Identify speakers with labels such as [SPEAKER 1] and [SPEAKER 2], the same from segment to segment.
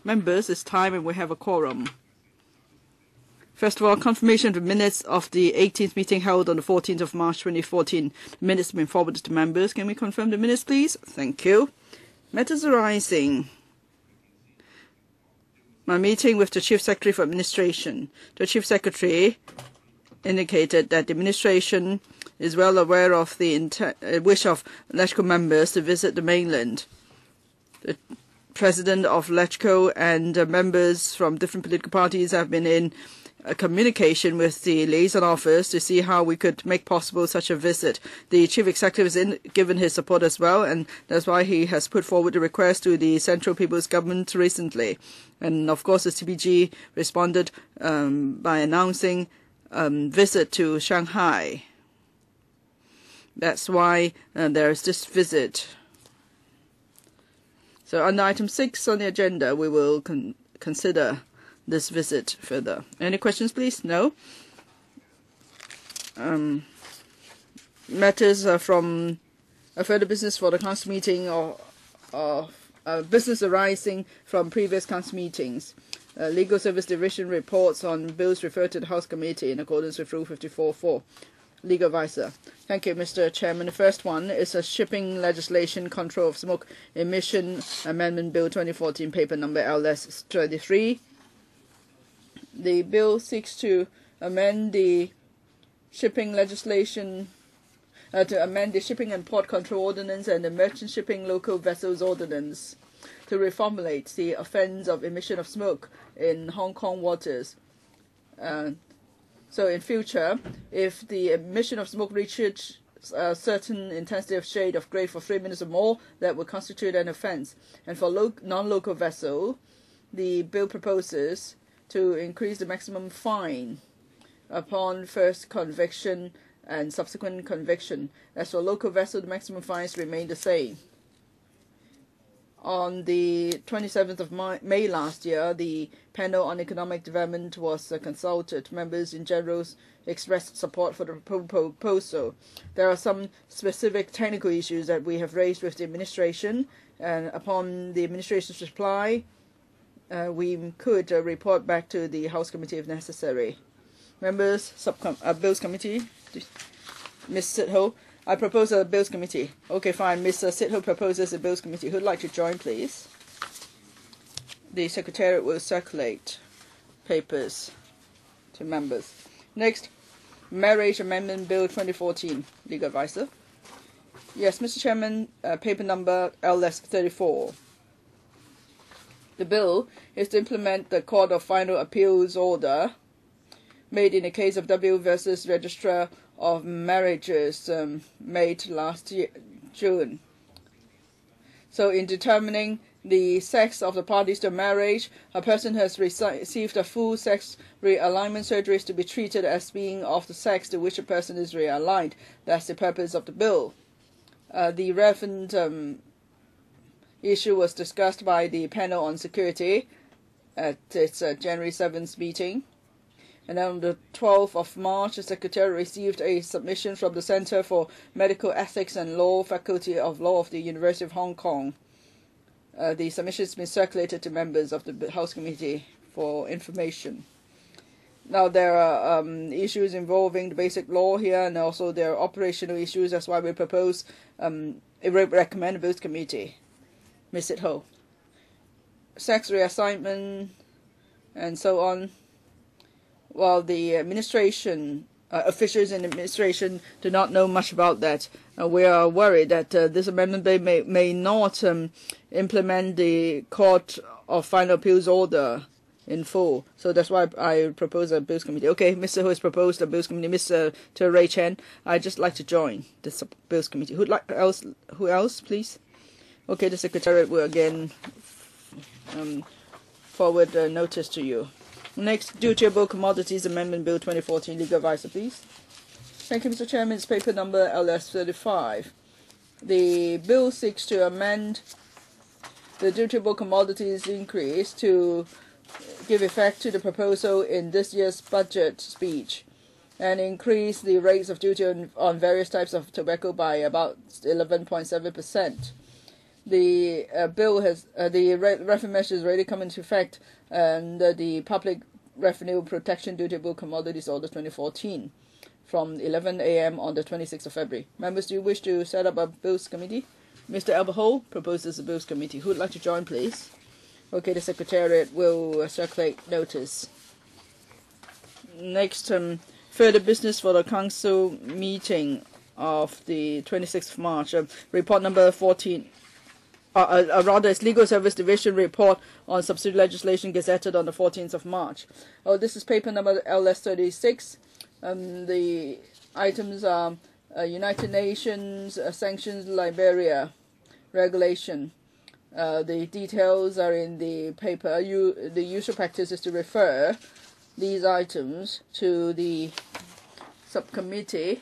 [SPEAKER 1] Members, it's time and we have a quorum. First of all, confirmation of the minutes of the 18th meeting held on the 14th of March 2014. The minutes have been forwarded to members. Can we confirm the minutes, please? Thank you. Matters arising. My meeting with the Chief Secretary for Administration. The Chief Secretary indicated that the administration is well aware of the wish of LegCo members to visit the mainland. The President of LegCo and members from different political parties have been in communication with the liaison office to see how we could make possible such a visit. The Chief Executive has given his support as well, and that's why he has put forward a request to the Central People's Government recently. And of course, the CPG responded by announcing visit to Shanghai. That's why there is this visit. So under item 6 on the agenda, we will consider this visit further. Any questions, please? No? Matters from further business for the council meeting or business arising from previous council meetings. Legal Service Division reports on bills referred to the House Committee in accordance with Rule 54.4. Legal Advisor. Thank you, Mr. Chairman. The first one is a shipping legislation control of smoke emission amendment bill 2014, paper number LS 23. The bill seeks to amend the shipping legislation to amend the Shipping and Port Control Ordinance and the Merchant Shipping Local Vessels Ordinance to reformulate the offence of emission of smoke in Hong Kong waters. So in future, if the emission of smoke reaches a certain intensity of shade of grey for 3 minutes or more, that would constitute an offence. And for non-local vessel, the bill proposes to increase the maximum fine upon first conviction and subsequent conviction. As for local vessel, the maximum fines remain the same. On the 27th of May last year, the panel on economic development was consulted. Members in general expressed support for the proposal. There are some specific technical issues that we have raised with the administration, and upon the administration's reply, we could report back to the House Committee if necessary. Members, Bills Committee, Ms. Sit-Ho. I propose a Bills Committee. Okay, fine. Ms. Sit-Ho proposes a Bills Committee. Who'd like to join, please? The Secretariat will circulate papers to members. Next, Marriage Amendment Bill 2014. Legal Advisor. Yes, Mr. Chairman, paper number LS 34. The bill is to implement the Court of Final Appeals order made in the case of W versus Registrar of Marriages made last year, June. So in determining the sex of the parties to marriage, a person has received a full sex realignment surgery is to be treated as being of the sex to which a person is realigned. That's the purpose of the bill. The relevant issue was discussed by the panel on security at its January 7th meeting. And on the 12th of March, the Secretariat received a submission from the Center for Medical Ethics and Law, Faculty of Law of the University of Hong Kong. The submission has been circulated to members of the House Committee for information. Now, there are issues involving the basic law here, and also there are operational issues. That's why we propose, recommend the Bills Committee. Ms. Sit-Ho. Sex reassignment and so on. While the administration, officials in the administration do not know much about that, we are worried that this amendment may not implement the Court of Final Appeals order in full. So that's why I propose a Bills Committee. Okay, Mr. Ho has proposed a Bills Committee. Mr. Ray Chen, I'd just like to join this Bills Committee. Who else, please? Okay, the Secretariat will again forward a notice to you. Next, Dutiable Commodities Amendment Bill 2014. Legal Advisor, please. Thank you, Mr. Chairman. It's paper number LS 35. The bill seeks to amend the Dutiable Commodities increase to give effect to the proposal in this year's budget speech and increase the rates of duty on various types of tobacco by about 11.7%. The bill has the revenue measures already come into effect, and the Public Revenue Protection Dutiable Commodities Order 2014 from 11 a.m. on the 26th of February. Members, do you wish to set up a Bills Committee? Mr. Albert Ho proposes a Bills Committee. Who would like to join, please? Okay, the Secretariat will circulate notice. Next, further business for the Council meeting of the 26th of March. Report number 14. Rather, it's Legal Service Division report on subsidiary legislation gazetted on the 14th of March. Oh, this is paper number LS36. The items are United Nations Sanctions Liberia regulation. The details are in the paper. The usual practice is to refer these items to the subcommittee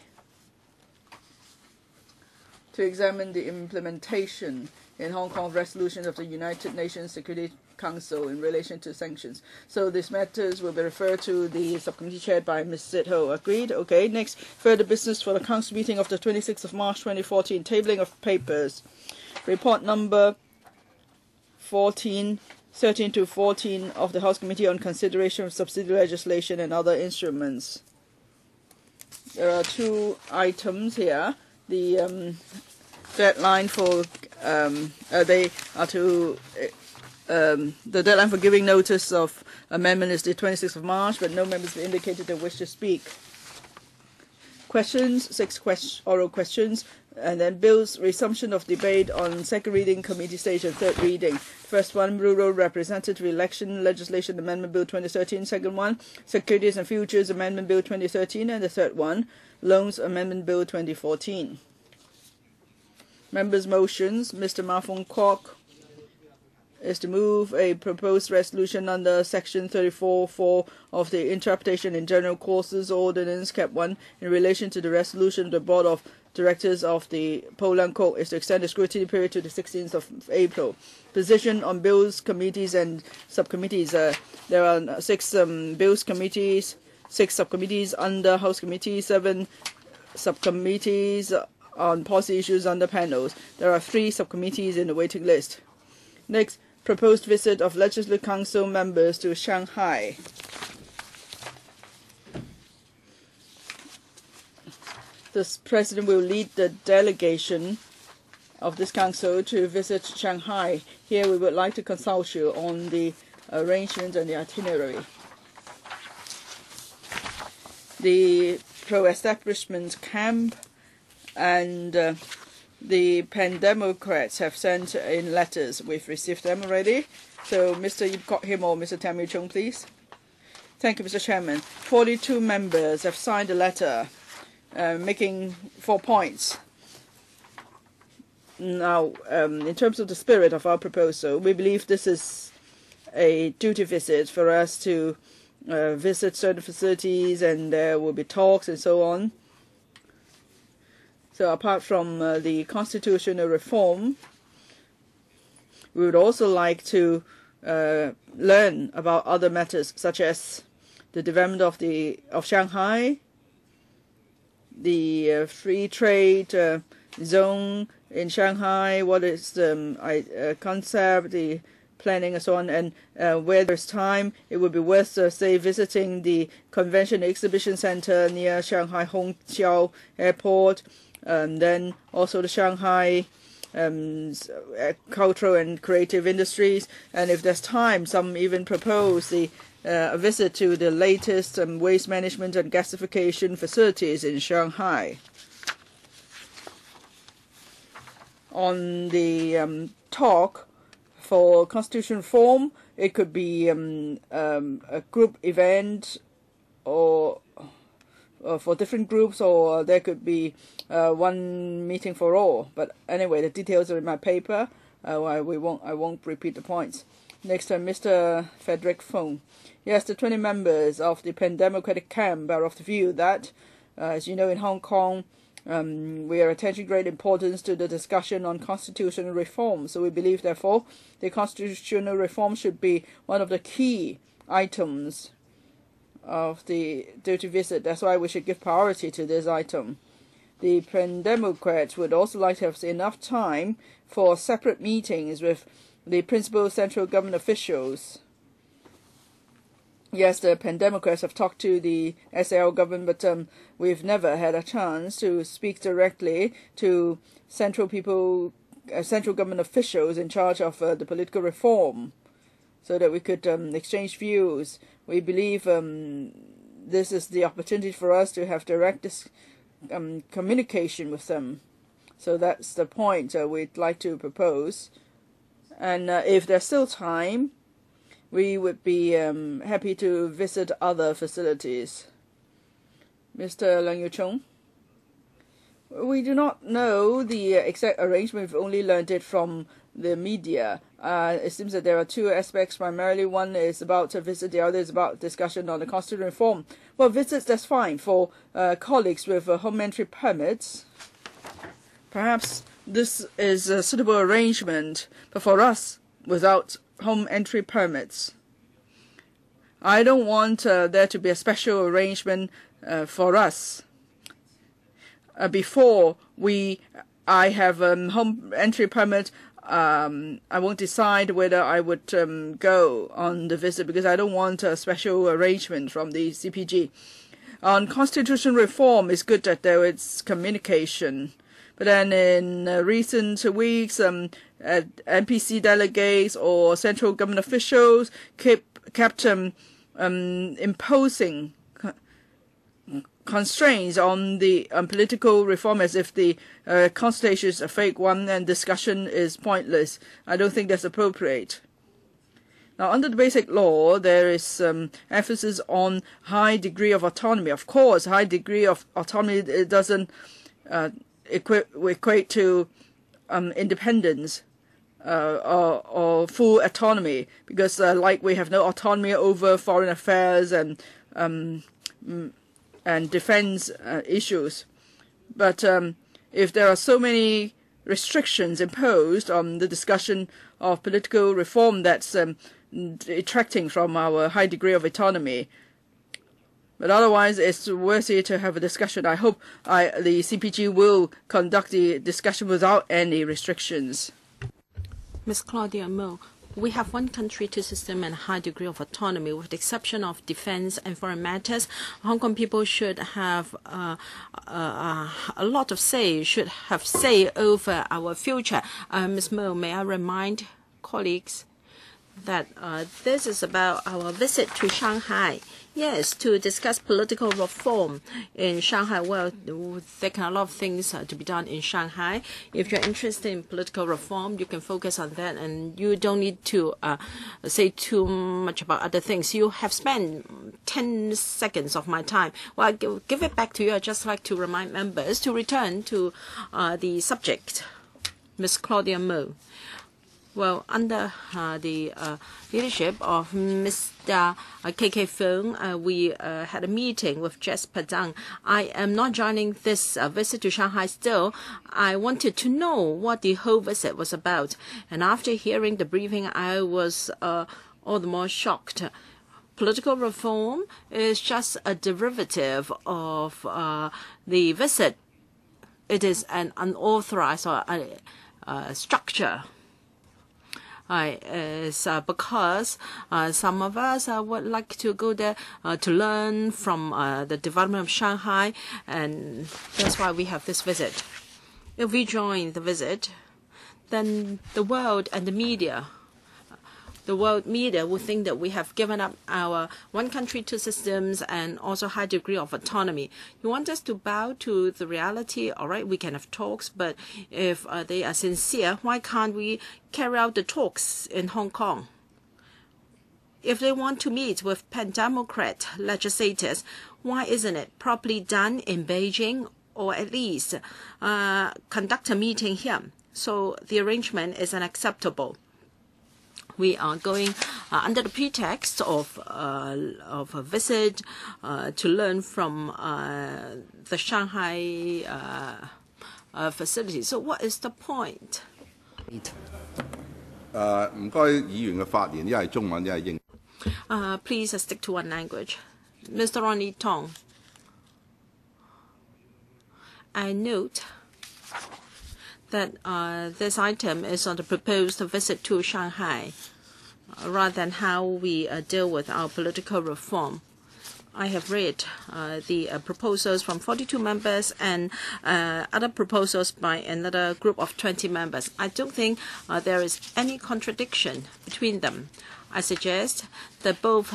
[SPEAKER 1] to examine the implementation in Hong Kong resolution of the United Nations Security Council in relation to sanctions. So these matters will be referred to the subcommittee chaired by Ms. Sid Ho. Agreed? Okay. Next, further business for the Council meeting of the 26th of March 2014. Tabling of papers. Report number 13 to 14 of the House Committee on Consideration of Subsidiary Legislation and Other Instruments. There are two items here. The deadline for the deadline for giving notice of amendment is the 26th of March, but no members have indicated they wish to speak. Questions, 6 oral questions, and then bills, resumption of debate on second reading, committee stage, and third reading. First one, Rural Representative Election Legislation Amendment Bill 2013. Second one, Securities and Futures Amendment Bill 2013. And the third one, Loans Amendment Bill 2014. Members' motions. Mr. Ma Fong Kwok is to move a proposed resolution under Section 34(4) of the Interpretation in General Courses Ordinance Cap 1 in relation to the resolution of the Board of Directors of the Poland Court is to extend the scrutiny period to the 16th of April. Position on bills, committees and subcommittees. There are 6 bills committees, 6 subcommittees under House Committee, 7 subcommittees on policy issues under panels. There are 3 subcommittees in the waiting list. Next, proposed visit of Legislative Council members to Shanghai. The President will lead the delegation of this council to visit Shanghai. Here we would like to consult you on the arrangement and the itinerary. The pro-establishment camp and the Pan-Democrats have sent in letters. We've received them already. So, Mr. Yip Kok Him or Mr. Tam Yu Chung, please. Thank you, Mr. Chairman. 42 members have signed a letter making 4 points. Now, in terms of the spirit of our proposal, we believe this is a duty visit for us to visit certain facilities, and there will be talks and so on. So apart from the constitutional reform, we would also like to learn about other matters, such as the development of Shanghai, the free trade zone in Shanghai, what is the concept, the planning and so on, and where there's time, it would be worth, say, visiting the Convention Exhibition Center near Shanghai Hongqiao Airport, then also the Shanghai cultural and creative industries, and if there's time, some even propose a visit to the latest waste management and gasification facilities in Shanghai. On the talk for constitution reform, it could be a group event or for different groups, or there could be one meeting for all. But anyway, the details are in my paper. I won't repeat the points. Next, Mr. Frederick Fung. Yes, the 20 members of the Pan-Democratic camp are of the view that, as you know, in Hong Kong, we are attaching great importance to the discussion on constitutional reform. So we believe, therefore, the constitutional reform should be one of the key items of the duty visit. That's why we should give priority to this item. The Pan-Democrats would also like to have enough time for separate meetings with the principal central government officials. Yes, the Pan-Democrats have talked to the SAL government, but we've never had a chance to speak directly to central government officials in charge of the political reform, so that we could exchange views. We believe this is the opportunity for us to have direct communication with them. So that's the point we'd like to propose. And if there's still time, we would be happy to visit other facilities. Mr. Leung Yu-chung? We do not know the exact arrangement. We've only learned it from the media. It seems that there are two aspects primarily. One is about a visit, the other is about discussion on the constitutional reform. Well, visits, that's fine. For colleagues with home entry permits, perhaps this is a suitable arrangement, but for us, without home entry permits, I don't want there to be a special arrangement for us. Before I have home entry permit, I won't decide whether I would go on the visit, because I don't want a special arrangement from the CPG. On constitutional reform, it's good that there is communication. But then in recent weeks, NPC delegates or central government officials kept imposing constraints on the political reform as if the consultation is a fake one and discussion is pointless. I don't think that's appropriate. Now, under the Basic Law, there is emphasis on high degree of autonomy. Of course, high degree of autonomy, it doesn't equate to independence or full autonomy, because like we have no autonomy over foreign affairs and defense issues. But if there are so many restrictions imposed on the discussion of political reform, that's detracting from our high degree of autonomy. But otherwise, it's worthy to have a discussion. I hope the CPG will conduct the discussion without any restrictions.
[SPEAKER 2] Ms. Claudia Mo, we have one country, two system and a high degree of autonomy. With the exception of defense and foreign matters, Hong Kong people should have a lot of say, should have say over our future. Ms. Mo, may I remind colleagues that this is about our visit to Shanghai. Yes, to discuss political reform in Shanghai. Well, there are a lot of things to be done in Shanghai. If you're interested in political reform, you can focus on that, and you don't need to say too much about other things. You have spent 10 seconds of my time. Well, I'll give it back to you. I'd just like to remind members to return to the subject. Ms. Claudia Mo. Well, under the leadership of Mr. KK Fung, we had a meeting with Jess Padang. I am not joining this visit to Shanghai still. I wanted to know what the whole visit was about. And after hearing the briefing, I was all the more shocked. Political reform is just a derivative of the visit. It is an unauthorized structure. Because some of us would like to go there to learn from the development of Shanghai, and that's why we have this visit. If we join the visit, then the world and the media will think that we have given up our one country, two systems, and also high degree of autonomy. You want us to bow to the reality? All right, we can have talks, but if they are sincere, why can't we carry out the talks in Hong Kong? If they want to meet with Pan-Democrat legislators, why isn't it properly done in Beijing, or at least conduct a meeting here? So the arrangement is unacceptable. We are going under the pretext of a visit to learn from the Shanghai facility. So what is the point? Please stick to one language. Mr. Ronnie Tong, I note that this item is on the proposed visit to Shanghai, rather than how we deal with our political reform. I have read the proposals from 42 members and other proposals by another group of 20 members. I don't think there is any contradiction between them. I suggest that both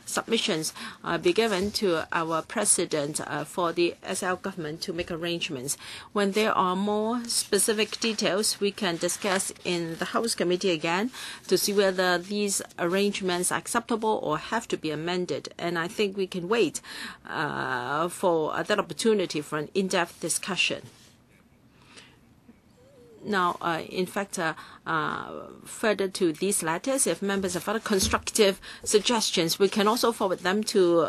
[SPEAKER 2] submissions be given to our president for the SL government to make arrangements. When there are more specific details, we can discuss in the House Committee again to see whether these arrangements are acceptable or have to be amended. And I think we can wait for that opportunity for an in-depth discussion. Now, in fact, further to these letters, if members have other constructive suggestions, we can also forward them to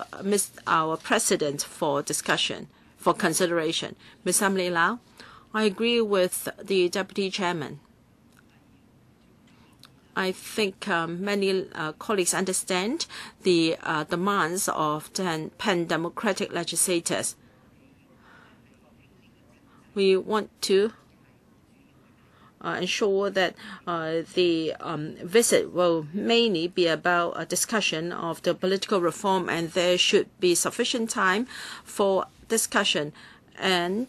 [SPEAKER 2] our president for discussion, for consideration. Ms. Emily Lau, I agree with the deputy chairman. I think many colleagues understand the demands of pan-democratic legislators. We want to ensure that the visit will mainly be about a discussion of the political reform, and there should be sufficient time for discussion. And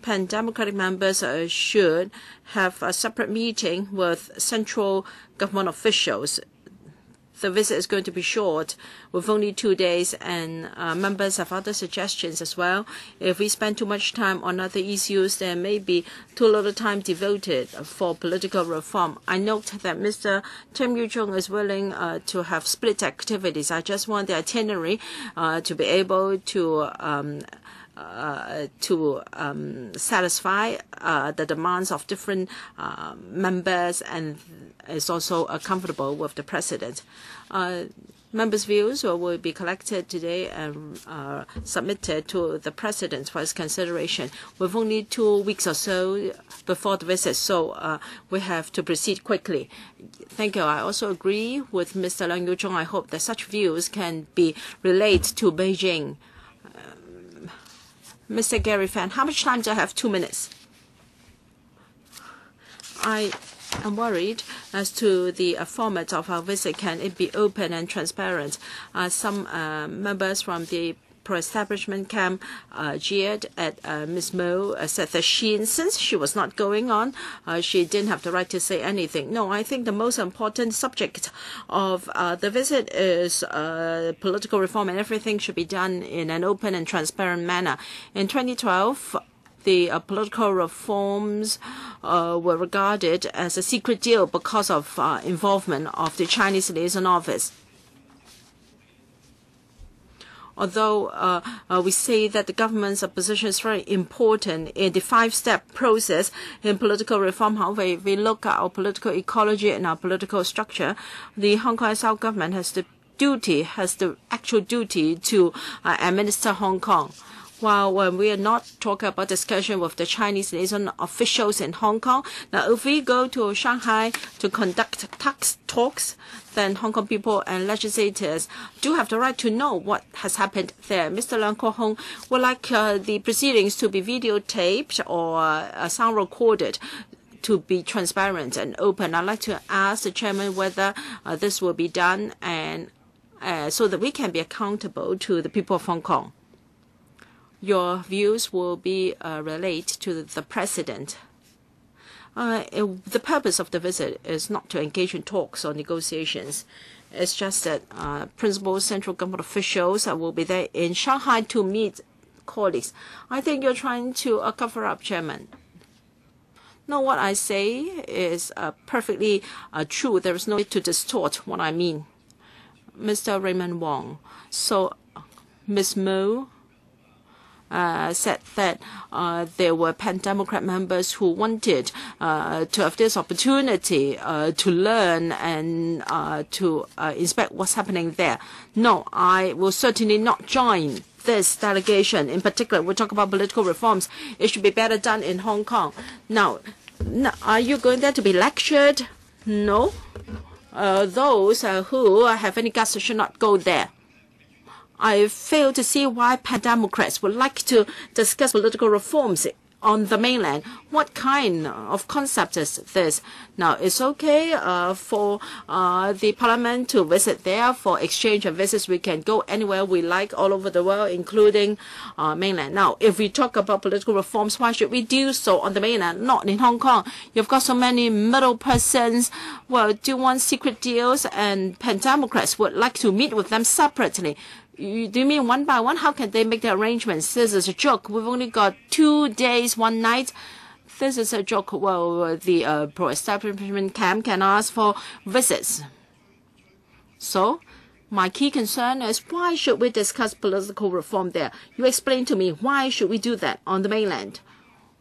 [SPEAKER 2] pan-democratic members should have a separate meeting with central government officials. The visit is going to be short, with only 2 days, and members have other suggestions as well. If we spend too much time on other issues, there may be too little time devoted for political reform. I note that Mr. Tim Yu-chung is willing to have split activities. I just want the itinerary to be able to satisfy the demands of different members, and is also comfortable with the president. Members' views will be collected today and submitted to the president for his consideration. With only 2 weeks or so before the visit, so we have to proceed quickly. Thank you. I also agree with Mr. Leung Yu-chung. I hope that such views can be relayed to Beijing. Mr. Gary Fan, how much time do I have? 2 minutes. I am worried as to the format of our visit. Can it be open and transparent? Some members from the pro-establishment camp jeered at Ms. Mo, said that since she was not going on, she didn't have the right to say anything. No, I think the most important subject of the visit is political reform, and everything should be done in an open and transparent manner. In 2012, the political reforms were regarded as a secret deal because of involvement of the Chinese liaison office. Although we say that the government's position is very important in the 5-step process in political reform, however, if we look at our political ecology and our political structure, the Hong Kong SL government has the actual duty to administer Hong Kong. While when we are not talking about discussion with the Chinese liaison officials in Hong Kong, now if we go to Shanghai to conduct talks, then Hong Kong people and legislators do have the right to know what has happened there. Mr. Leung Kok-hong would like the proceedings to be videotaped or sound recorded to be transparent and open. I'd like to ask the chairman whether this will be done, and so that we can be accountable to the people of Hong Kong. Your views will be relayed to the president. The purpose of the visit is not to engage in talks or negotiations. It's just that principal central government officials will be there in Shanghai to meet colleagues. I think you're trying to cover up, Chairman. No, what I say is perfectly true. There is no need to distort what I mean. Mr. Raymond Wong. So, Ms. Mo said that there were pan-democrat members who wanted to have this opportunity to learn and to inspect what's happening there. No, I will certainly not join this delegation. In particular, we talk about political reforms. It should be better done in Hong Kong. Now, are you going there to be lectured? No. Those who have any guts should not go there. I fail to see why pan-democrats would like to discuss political reforms on the mainland. What kind of concept is this? Now, it's okay for the parliament to visit there for exchange of visits. We can go anywhere we like all over the world, including mainland. Now, if we talk about political reforms, why should we do so on the mainland, not in Hong Kong? You've got so many middle persons who do want secret deals, and Pan-Democrats would like to meet with them separately. Do you mean one by one? How can they make the arrangements? This is a joke. We've only got 2 days, 1 night. This is a joke. Well, the pro-establishment camp can ask for visits. So, my key concern is, why should we discuss political reform there? You explain to me, why should we do that on the mainland?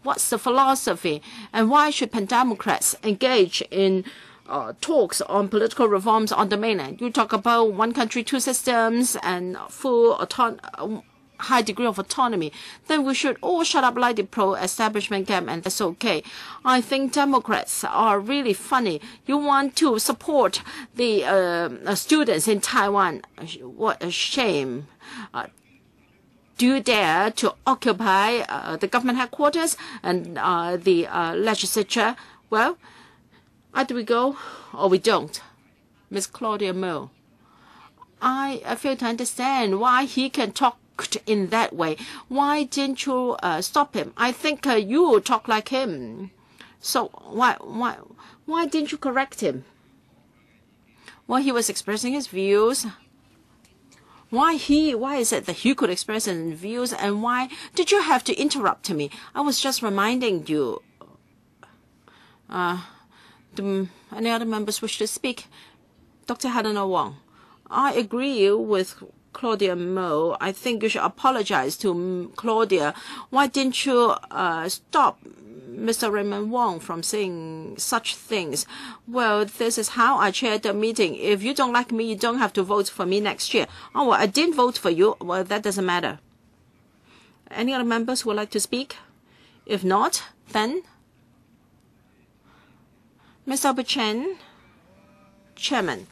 [SPEAKER 2] What's the philosophy? And why should Pan-Democrats engage in talks on political reforms on the mainland? You talk about one country, two systems, and full high degree of autonomy. Then we should all shut up like the pro-establishment camp, and that's okay. I think Democrats are really funny. You want to support the students in Taiwan. What a shame. Do you dare to occupy the government headquarters and the legislature? Well, either we go or we don't. Ms. Claudia Mo, I fail to understand why he can talk in that way. Why didn't you stop him? I think you talk like him. So why didn't you correct him? Well, he was expressing his views. Why is it that he could express his views, and why did you have to interrupt me? I was just reminding you. Do any other members wish to speak? Dr. Helena Wong. I agree with Claudia Mo. I think you should apologize to Claudia. Why didn't you stop Mr. Raymond Wong from saying such things? Well, this is how I chaired the meeting. If you don't like me, you don't have to vote for me next year. Oh, well, I didn't vote for you. Well, that doesn't matter. Any other members who would like to speak? If not, then Ms. Albert Chen, Chairman.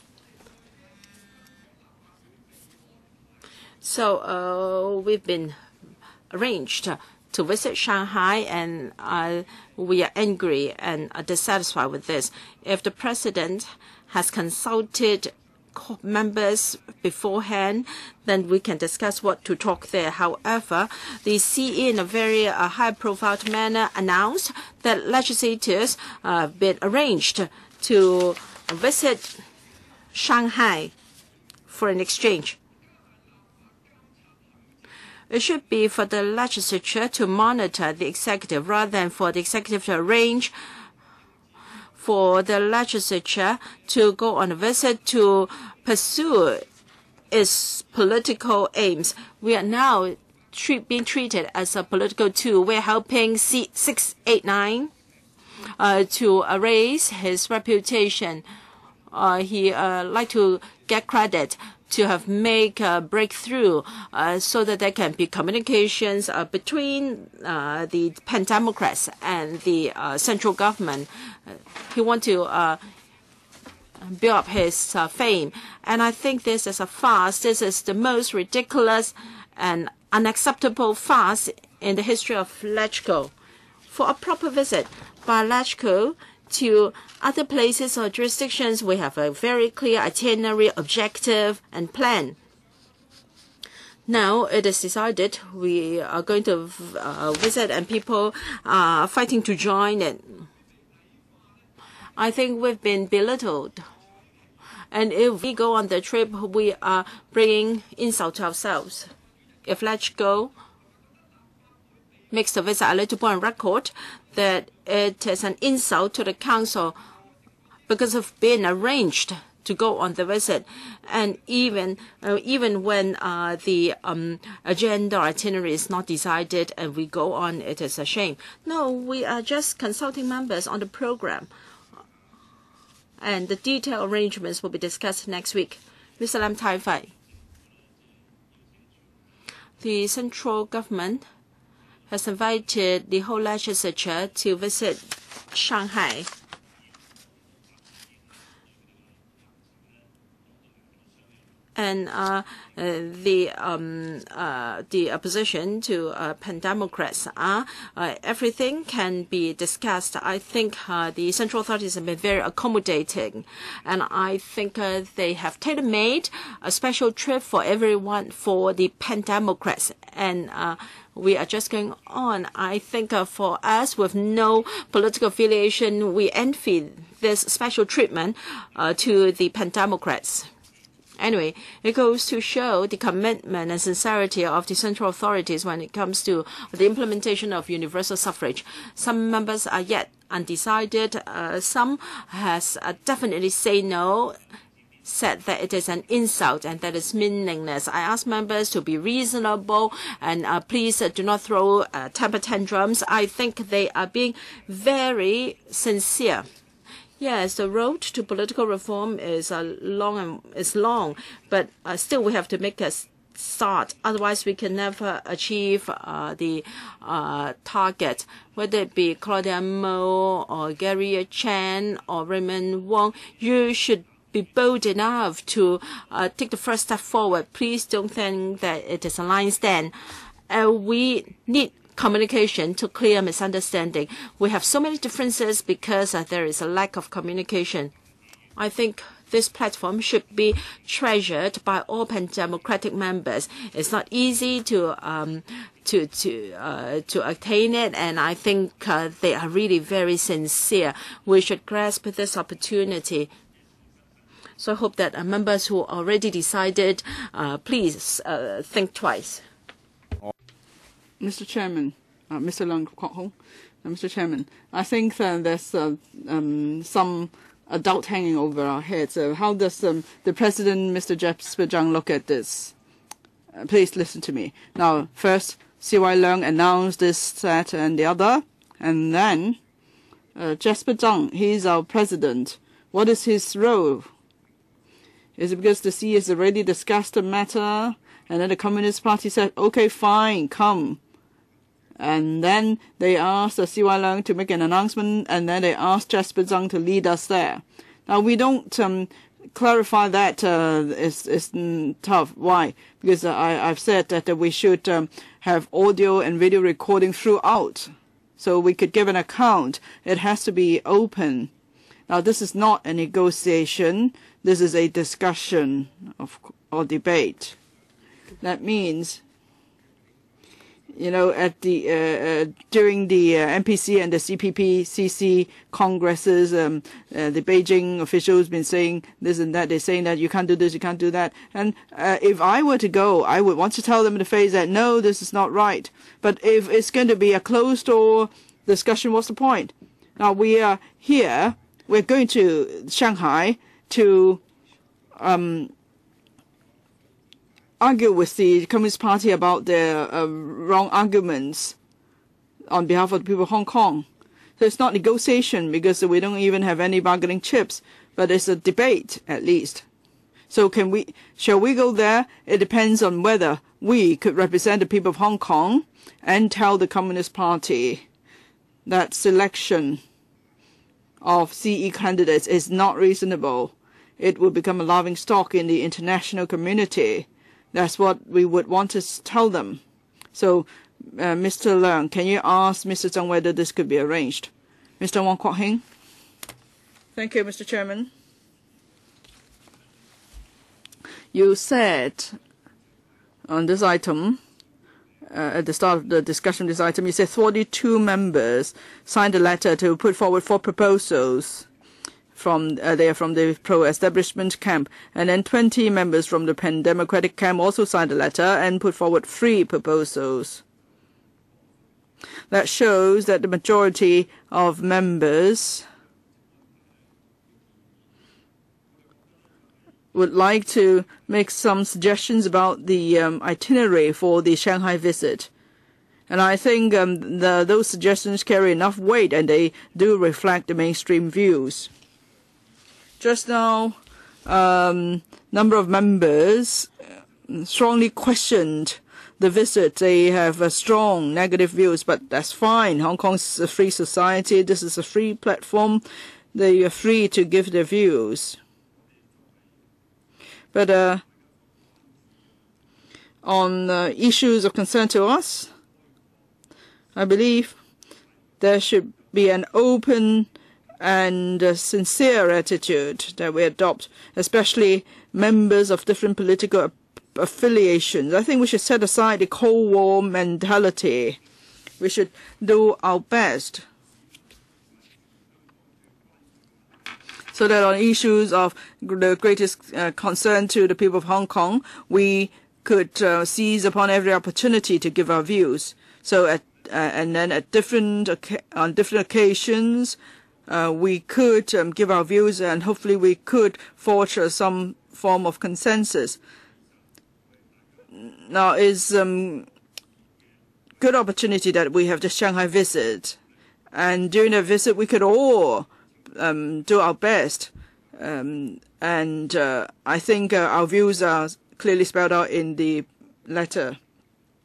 [SPEAKER 2] So we've been arranged to visit Shanghai, and we are angry and are dissatisfied with this. If the president has consulted members beforehand, then we can discuss what to talk there. However, the CE in a very high-profile manner announced that legislators have been arranged to visit Shanghai for an exchange. It should be for the legislature to monitor the executive rather than for the executive to arrange for the legislature to go on a visit to pursue its political aims. We are now being treated as a political tool. We're helping C689 to raise his reputation. He like to get credit to have make a breakthrough so that there can be communications between the Pan-Democrats and the central government. He wants to build up his fame. And I think this is a farce. This is the most ridiculous and unacceptable farce in the history of LegCo. For a proper visit by LegCo to other places or jurisdictions, we have a very clear itinerary, objective, and plan. Now it is decided we are going to visit, and people are fighting to join it. I think we've been belittled. And if we go on the trip, we are bringing insult to ourselves. If LegCo makes the visit, I'd like to put on record that it is an insult to the council because of being arranged to go on the visit. And even when the agenda or itinerary is not decided and we go on, it is a shame. No, we are just consulting members on the program. And the detailed arrangements will be discussed next week. Mr. Lam Tai Fai. The central government has invited the whole legislature to visit Shanghai. and the opposition to pan-democrats. Everything can be discussed. I think the central authorities have been very accommodating, and I think they have tailor-made a special trip for everyone for the pan-democrats, and we are just going on. I think for us with no political affiliation, we envy this special treatment to the pan-democrats. Anyway, it goes to show the commitment and sincerity of the central authorities when it comes to the implementation of universal suffrage. Some members are yet undecided. Some has definitely say no, said that it is an insult and that is meaningless. I ask members to be reasonable and please do not throw temper tantrums. I think they are being very sincere. Yes, the road to political reform is long, but still we have to make a start. Otherwise, we can never achieve the target. Whether it be Claudia Mo or Gary Chan or Raymond Wong, you should be bold enough to take the first step forward. Please don't think that it is a line stand. We need communication to clear misunderstanding. We have so many differences because there is a lack of communication. I think this platform should be treasured by all pan-democratic members. It's not easy to attain it, and I think they are really very sincere. We should grasp this opportunity. So I hope that members who already decided, please think twice.
[SPEAKER 1] Mr. Chairman, Mr. Leung Kok Hong, Mr. Chairman, I think there's some doubt hanging over our heads. How does the President, Mr. Jasper Zhang, look at this? Please listen to me. Now, first, C.Y. Leung announced this, that, and the other, and then Jasper Zhang, he's our president. What is his role? Is it because the C has already discussed the matter, and then the Communist Party said, okay, fine, come. And then they asked C.Y. Leung to make an announcement, and then they asked Jasper Zhang to lead us there. Now, we don't clarify that. It's tough. Why? Because I've said that we should have audio and video recording throughout, so we could give an account. It has to be open. Now, this is not a negotiation. This is a discussion or debate. That means, at the during the NPC and the CPP-CC congresses, the Beijing officials been saying this and that. They're saying that you can't do this, you can't do that. And if I were to go, I would want to tell them in the face that no, this is not right. But if it's going to be a closed-door discussion, what's the point? Now we are here. We're going to Shanghai to argue with the Communist Party about their wrong arguments on behalf of the people of Hong Kong. So it's not negotiation because we don't even have any bargaining chips, but it's a debate at least. So shall we go there? It depends on whether we could represent the people of Hong Kong and tell the Communist Party that selection of CE candidates is not reasonable. It will become a laughing stock in the international community. That's what we would want to tell them. So, Mr. Leung, can you ask Mr. Zhang whether this could be arranged? Mr. Wong Kwok Hing. Thank you, Mr. Chairman. You said on this item, at the start of the discussion of this item, you said 42 members signed a letter to put forward 4 proposals. They are from the pro-establishment camp, and then 20 members from the pan-democratic camp also signed a letter and put forward 3 proposals. That shows that the majority of members would like to make some suggestions about the itinerary for the Shanghai visit. And I think those suggestions carry enough weight, and they do reflect the mainstream views. Just now, number of members strongly questioned the visit. They have strong negative views, but that's fine. Hong Kong's a free society. This is a free platform. They are free to give their views. But on issues of concern to us. I believe there should be an open and sincere attitude that we adopt, especially members of different political affiliations. I think we should set aside the Cold War mentality. We should do our best so that on issues of the greatest concern to the people of Hong Kong, we could seize upon every opportunity to give our views. So and then on different occasions, we could give our views, and hopefully we could forge some form of consensus. Now is good opportunity that we have the Shanghai visit, and during the visit we could all do our best, and I think our views are clearly spelled out in the letter.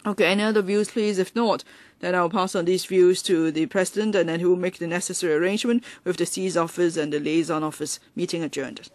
[SPEAKER 1] Okay, any other views, please? If not, then I'll pass on these views to the President, and then he will make the necessary arrangement with the Seas Office and the Liaison Office. Meeting adjourned.